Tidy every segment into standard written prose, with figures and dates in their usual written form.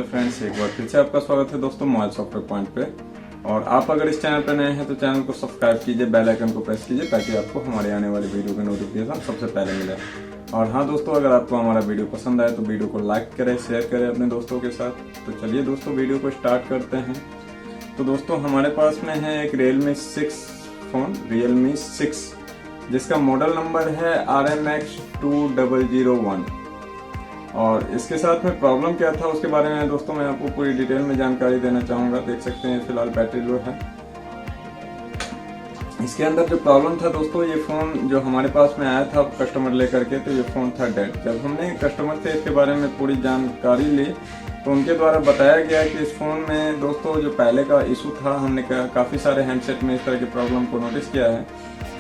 Friends, एक बार फिर से आपका स्वागत है दोस्तों मोबाइल सॉफ्टवेयर पॉइंट पे। और आप अगर इस चैनल पर नए हैं तो चैनल को सब्सक्राइब कीजिए, बेल आइकन को प्रेस कीजिए ताकि आपको हमारे आने वाली वीडियो की नोटिफिकेशन सबसे पहले मिले। और हाँ दोस्तों, अगर आपको हमारा वीडियो पसंद आए तो वीडियो को लाइक करें, शेयर करें अपने दोस्तों के साथ। तो चलिए दोस्तों, वीडियो को स्टार्ट करते हैं। तो दोस्तों, हमारे पास में है एक Realme 6 फोन, Realme 6, जिसका मॉडल नंबर है RMX2001। और इसके साथ में प्रॉब्लम क्या था उसके बारे में दोस्तों मैं आपको पूरी डिटेल में जानकारी देना चाहूँगा। देख सकते हैं फिलहाल बैटरी लो है। इसके अंदर जो प्रॉब्लम था दोस्तों, ये फ़ोन जो हमारे पास में आया था कस्टमर लेकर के, तो ये फ़ोन था डेड। जब हमने कस्टमर से इसके बारे में पूरी जानकारी ली तो उनके द्वारा बताया गया कि इस फ़ोन में दोस्तों जो पहले का इशू था, हमने काफ़ी सारे हैंडसेट में इस तरह की प्रॉब्लम को नोटिस किया है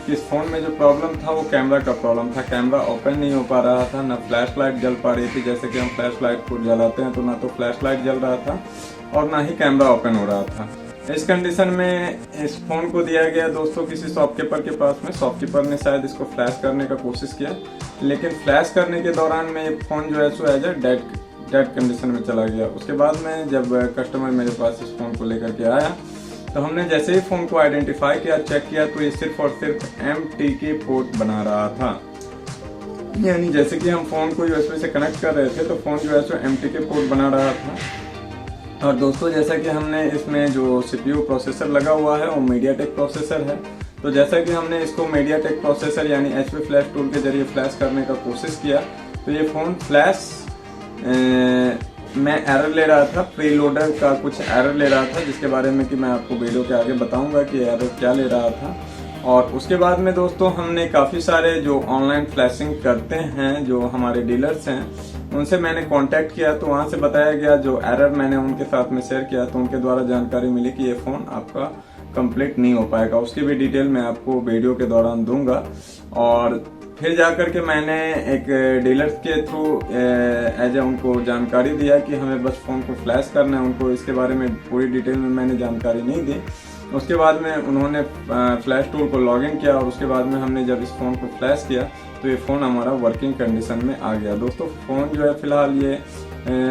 कि इस फ़ोन में जो प्रॉब्लम था वो कैमरा का प्रॉब्लम था। कैमरा ओपन नहीं हो पा रहा था, ना फ्लैश लाइट जल पा रही थी। जैसे कि हम फ्लैश लाइट को जलाते हैं तो ना तो फ्लैश लाइट जल रहा था और ना ही कैमरा ओपन हो रहा था। इस कंडीशन में इस फ़ोन को दिया गया दोस्तों किसी शॉपकीपर के पास में। शॉपकीपर ने शायद इसको फ्लैश करने का कोशिश किया, लेकिन फ्लैश करने के दौरान में ये फ़ोन जो है सो एज ए डेड कंडीशन में चला गया। उसके बाद में जब कस्टमर मेरे पास इस फ़ोन को लेकर के आया तो हमने जैसे ही फ़ोन को आइडेंटिफाई किया, चेक किया, तो ये सिर्फ और सिर्फ MTK पोर्ट बना रहा था। यानी जैसे कि हम फ़ोन को USB से कनेक्ट कर रहे थे तो फ़ोन जो है सो MTK पोर्ट बना रहा था। और दोस्तों, जैसा कि हमने इसमें जो CPU प्रोसेसर लगा हुआ है वो MediaTek प्रोसेसर है। तो जैसा कि हमने इसको MediaTek प्रोसेसर यानी HP फ्लैश टूल के जरिए फ्लैश करने का कोशिश किया तो ये फ़ोन फ्लैश में एरर ले रहा था। प्रीलोडर का कुछ एरर ले रहा था, जिसके बारे में कि मैं आपको वीडियो के आगे बताऊंगा कि एरर क्या ले रहा था। और उसके बाद में दोस्तों हमने काफ़ी सारे जो ऑनलाइन फ्लैशिंग करते हैं, जो हमारे डीलर्स हैं, उनसे मैंने कांटेक्ट किया। तो वहां से बताया गया, जो एरर मैंने उनके साथ में शेयर किया तो उनके द्वारा जानकारी मिली कि ये फ़ोन आपका कंप्लीट नहीं हो पाएगा। उसकी भी डिटेल मैं आपको वीडियो के दौरान दूंगा। और फिर जाकर के मैंने एक डीलर के थ्रू एज ए उनको जानकारी दिया कि हमें बस फ़ोन को फ्लैश करना है। उनको इसके बारे में पूरी डिटेल में मैंने जानकारी नहीं दी। उसके बाद में उन्होंने फ्लैश टूल को लॉगिन किया और उसके बाद में हमने जब इस फ़ोन को फ्लैश किया तो ये फ़ोन हमारा वर्किंग कंडीशन में आ गया। दोस्तों, फ़ोन जो है फ़िलहाल ये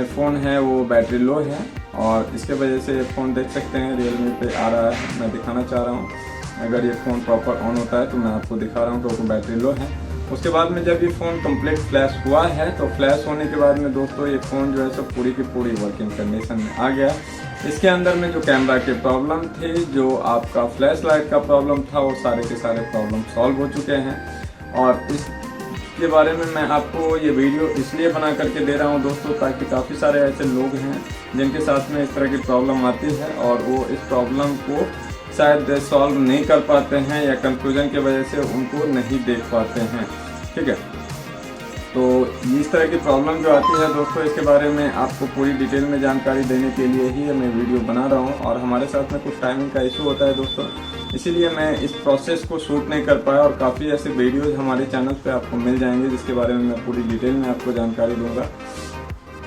फ़ोन है वो बैटरी लो है और इसके वजह से ये फ़ोन देख सकते हैं Realme पे आ रहा है। मैं दिखाना चाह रहा हूँ, अगर ये फ़ोन प्रॉपर ऑन होता है तो मैं आपको दिखा रहा हूँ कि वो बैटरी लो है। उसके बाद में जब ये फ़ोन कंप्लीट फ्लैश हुआ है तो फ्लैश होने के बाद में दोस्तों ये फ़ोन जो है सब पूरी की पूरी वर्किंग कंडीशन में आ गया। इसके अंदर में जो कैमरा की प्रॉब्लम थी, जो आपका फ्लैश लाइट का प्रॉब्लम था, वो सारे के सारे प्रॉब्लम सॉल्व हो चुके हैं। और इसके बारे में मैं आपको ये वीडियो इसलिए बना करके दे रहा हूँ दोस्तों, ताकि काफ़ी सारे ऐसे लोग हैं जिनके साथ में इस तरह की प्रॉब्लम आती है और वो इस प्रॉब्लम को शायद सॉल्व नहीं कर पाते हैं या कंफ्यूजन की वजह से उनको नहीं देख पाते हैं। ठीक है, तो इस तरह की प्रॉब्लम जो आती है दोस्तों, इसके बारे में आपको पूरी डिटेल में जानकारी देने के लिए ही मैं वीडियो बना रहा हूँ। और हमारे साथ में कुछ टाइमिंग का इशू होता है दोस्तों, इसीलिए मैं इस प्रोसेस को शूट नहीं कर पाया। और काफ़ी ऐसे वीडियोज़ हमारे चैनल पर आपको मिल जाएंगे जिसके बारे में मैं पूरी डिटेल में आपको जानकारी दूँगा।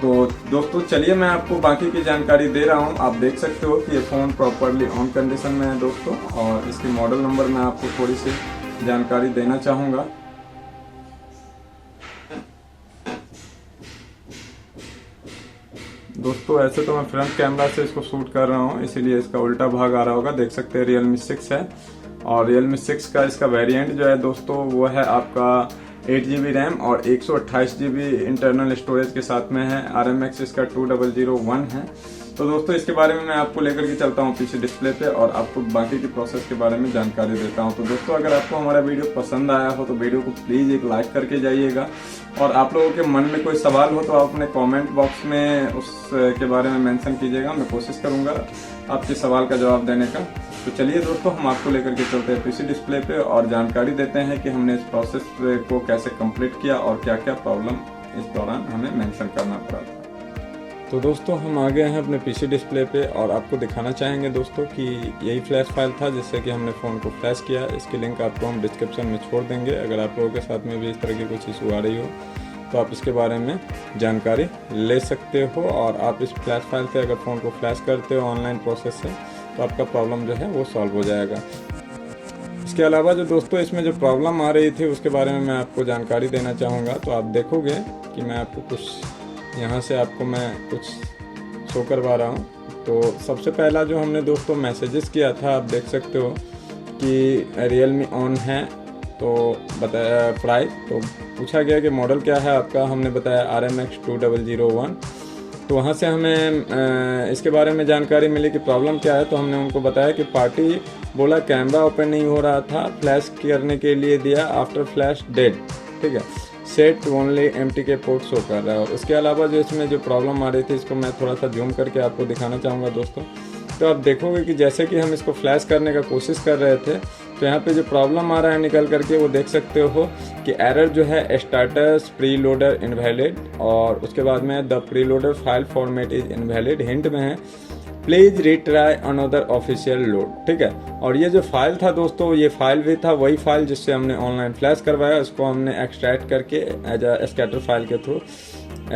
तो दोस्तों चलिए, मैं आपको बाकी की जानकारी दे रहा हूँ। आप देख सकते हो कि ये फ़ोन प्रॉपरली ऑन कंडीशन में है दोस्तों। और इसकी मॉडल नंबर मैं आपको थोड़ी सी जानकारी देना चाहूँगा। दोस्तों, ऐसे तो मैं फ्रंट कैमरा से इसको शूट कर रहा हूँ, इसीलिए इसका उल्टा भाग आ रहा होगा। देख सकते हैं Realme 6 है और Realme 6 का इसका वेरिएंट जो है दोस्तों वो है आपका 8GB रैम और 128GB इंटरनल स्टोरेज के साथ में है। RMX इसका 2001 है। तो दोस्तों, इसके बारे में मैं आपको लेकर के चलता हूँ पीछे डिस्प्ले पे और आपको बाकी की प्रोसेस के बारे में जानकारी देता हूँ। तो दोस्तों, अगर आपको हमारा वीडियो पसंद आया हो तो वीडियो को प्लीज़ एक लाइक करके जाइएगा। और आप लोगों के मन में कोई सवाल हो तो आप अपने कमेंट बॉक्स में उसके बारे में मेंशन कीजिएगा। मैं कोशिश करूँगा आपके सवाल का जवाब देने का। तो चलिए दोस्तों, हम आपको लेकर के चलते हैं पीसी डिस्प्ले पे और जानकारी देते हैं कि हमने इस प्रोसेस को कैसे कंप्लीट किया और क्या क्या प्रॉब्लम इस दौरान हमें मेंशन करना पड़ा था। तो दोस्तों, हम आ गए हैं अपने पीसी डिस्प्ले पे और आपको दिखाना चाहेंगे दोस्तों कि यही फ्लैश फाइल था जिससे कि हमने फ़ोन को फ्लैश किया। इसकी लिंक आपको हम डिस्क्रिप्शन में छोड़ देंगे। अगर आप लोगों के साथ में भी इस तरह की कुछ इशू आ रही हो तो आप इसके बारे में जानकारी ले सकते हो। और आप इस फ्लैश फाइल से अगर फ़ोन को फ्लैश करते हो ऑनलाइन प्रोसेस से तो आपका प्रॉब्लम जो है वो सॉल्व हो जाएगा। इसके अलावा जो दोस्तों इसमें जो प्रॉब्लम आ रही थी उसके बारे में मैं आपको जानकारी देना चाहूँगा। तो आप देखोगे कि मैं आपको कुछ यहाँ से आपको मैं कुछ शो करवा रहा हूँ। तो सबसे पहला जो हमने दोस्तों मैसेजेस किया था, आप देख सकते हो कि Realme ऑन है, तो बताया प्राइस, तो पूछा गया कि मॉडल क्या है आपका, हमने बताया RMX 2001। तो वहाँ से हमें इसके बारे में जानकारी मिली कि प्रॉब्लम क्या है। तो हमने उनको बताया कि पार्टी बोला कैमरा ओपन नहीं हो रहा था, फ्लैश करने के लिए दिया, आफ्टर फ्लैश डेड, ठीक है, सेट ओनली एम्प्टी के पोर्ट शो कर रहा है। और उसके अलावा जो इसमें जो प्रॉब्लम आ रही थी, इसको मैं थोड़ा सा जूम करके आपको दिखाना चाहूँगा दोस्तों। तो आप देखोगे कि जैसे कि हम इसको फ्लैश करने का कोशिश कर रहे थे, तो यहाँ पे जो प्रॉब्लम आ रहा है निकल करके, वो देख सकते हो कि एरर जो है स्टाटस प्री लोडर इनवैलिड, और उसके बाद में the pre loader file format is invalid, hint में है please retry another official load, ठीक है। और ये जो फाइल था दोस्तों, ये फाइल भी था वही फाइल जिससे हमने ऑनलाइन फ्लैश करवाया, उसको हमने एक्सट्रैक्ट करके एज अ स्कैटर फाइल के थ्रू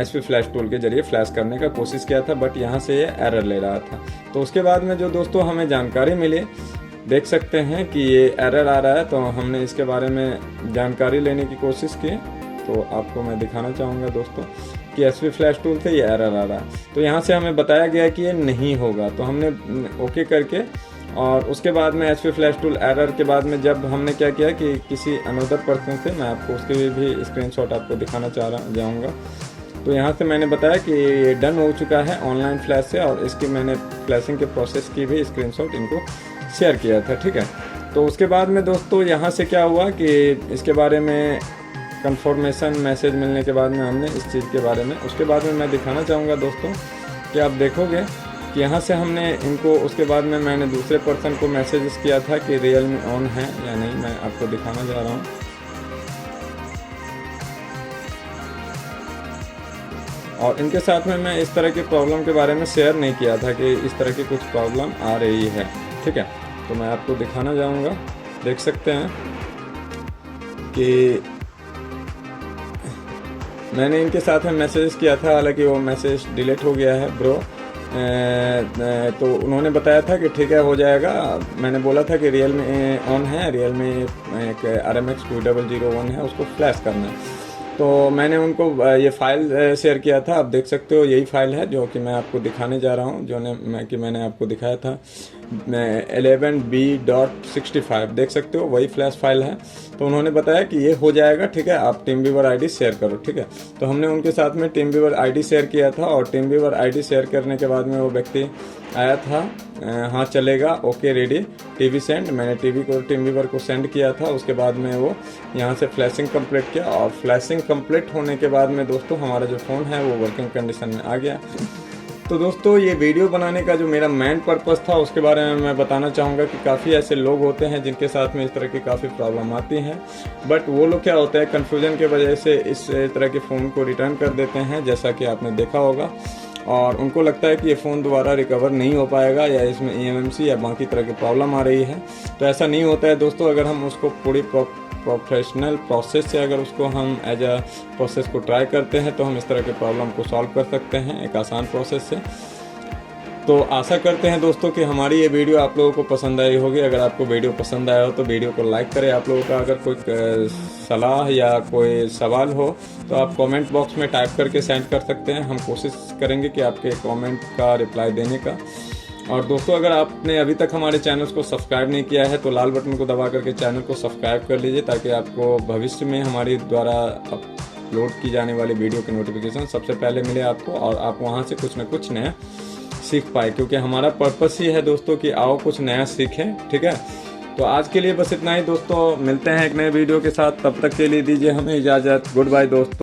SP फ्लैश टूल के जरिए फ्लैश करने का कोशिश किया था, बट यहाँ से ये एरर ले रहा था। तो उसके बाद में जो दोस्तों हमें जानकारी मिली, देख सकते हैं कि ये एरर आ रहा है, तो हमने इसके बारे में जानकारी लेने की कोशिश की। तो आपको मैं दिखाना चाहूँगा दोस्तों कि SP फ्लैश टूल से ये एरर आ रहा है। तो यहाँ से हमें बताया गया कि ये नहीं होगा, तो हमने ओके करके, और उसके बाद में SP फ्लैश टूल एरर के बाद में जब हमने क्या किया कि किसी अनदर पर्सन से, मैं आपको उसके भी स्क्रीनशॉट आपको दिखाना जाऊँगा। तो यहाँ से मैंने बताया कि ये डन हो चुका है ऑनलाइन फ्लैश से, और इसकी मैंने फ्लैशिंग के प्रोसेस की भी स्क्रीनशॉट इनको शेयर किया था, ठीक है। तो उसके बाद में दोस्तों यहाँ से क्या हुआ कि इसके बारे में कंफर्मेशन मैसेज मिलने के बाद में हमने इस चीज़ के बारे में, उसके बाद में मैं दिखाना चाहूँगा दोस्तों कि आप देखोगे कि यहाँ से हमने इनको, उसके बाद में मैंने दूसरे पर्सन को मैसेज किया था कि Realme ऑन है या नहीं, मैं आपको दिखाना जा रहा हूँ। और इनके साथ में मैं इस तरह की प्रॉब्लम के बारे में शेयर नहीं किया था कि इस तरह की कुछ प्रॉब्लम आ रही है, ठीक है। तो मैं आपको दिखाना चाहूँगा, देख सकते हैं कि मैंने इनके साथ में मैसेज किया था, हालांकि वो मैसेज डिलीट हो गया है ब्रो। तो उन्होंने बताया था कि ठीक है हो जाएगा। मैंने बोला था कि Realme ऑन है, Realme एक RMX 2001 है, उसको फ्लैश करना है। तो मैंने उनको ये फाइल शेयर किया था, आप देख सकते हो यही फाइल है जो कि मैं आपको दिखाने जा रहा हूँ, जो मैंने आपको दिखाया था 11B.65, देख सकते हो वही फ्लैश फाइल है। तो उन्होंने बताया कि ये हो जाएगा, ठीक है, आप टीमवीवर ID शेयर करो, ठीक है। तो हमने उनके साथ में टीमवीवर ID शेयर किया था, और टीमवीवर ID शेयर करने के बाद में वो व्यक्ति आया था, हाँ चलेगा, ओके रेडी, TV सेंड, मैंने टीमवीवर को सेंड किया था। उसके बाद में वो यहाँ से फ्लैशिंग कंप्लीट किया, और फ्लैशिंग कंप्लीट होने के बाद में दोस्तों हमारा जो फ़ोन है वो वर्किंग कंडीशन में आ गया। तो दोस्तों ये वीडियो बनाने का जो मेरा मेन पर्पस था, उसके बारे में मैं बताना चाहूँगा कि काफ़ी ऐसे लोग होते हैं जिनके साथ में इस तरह की काफ़ी प्रॉब्लम आती हैं, बट वो लोग क्या होता है कन्फ्यूजन की वजह से इस तरह के फ़ोन को रिटर्न कर देते हैं, जैसा कि आपने देखा होगा, और उनको लगता है कि ये फ़ोन दोबारा रिकवर नहीं हो पाएगा, या इसमें EMMC या बाकी तरह की प्रॉब्लम आ रही है। तो ऐसा नहीं होता है दोस्तों। अगर हम उसको पूरी प्रोफेशनल प्रोसेस से अगर उसको हम एज अ प्रोसेस को ट्राई करते हैं, तो हम इस तरह के प्रॉब्लम को सॉल्व कर सकते हैं एक आसान प्रोसेस से। तो आशा करते हैं दोस्तों कि हमारी ये वीडियो आप लोगों को पसंद आई होगी। अगर आपको वीडियो पसंद आया हो तो वीडियो को लाइक करें। आप लोगों का अगर कोई सलाह या कोई सवाल हो तो आप कमेंट बॉक्स में टाइप करके सेंड कर सकते हैं। हम कोशिश करेंगे कि आपके कमेंट का रिप्लाई देने का। और दोस्तों अगर आपने अभी तक हमारे चैनल को सब्सक्राइब नहीं किया है तो लाल बटन को दबा करके चैनल को सब्सक्राइब कर लीजिए, ताकि आपको भविष्य में हमारी द्वारा अपलोड की जाने वाली वीडियो की नोटिफिकेशन सबसे पहले मिले आपको, और आप वहां से कुछ न कुछ नया सीख पाए, क्योंकि हमारा पर्पस ही है दोस्तों कि आओ कुछ नया सीखें। ठीक है, तो आज के लिए बस इतना ही दोस्तों। मिलते हैं एक नए वीडियो के साथ, तब तक के लिए दीजिए हमें इजाज़त। गुड बाय दोस्तों।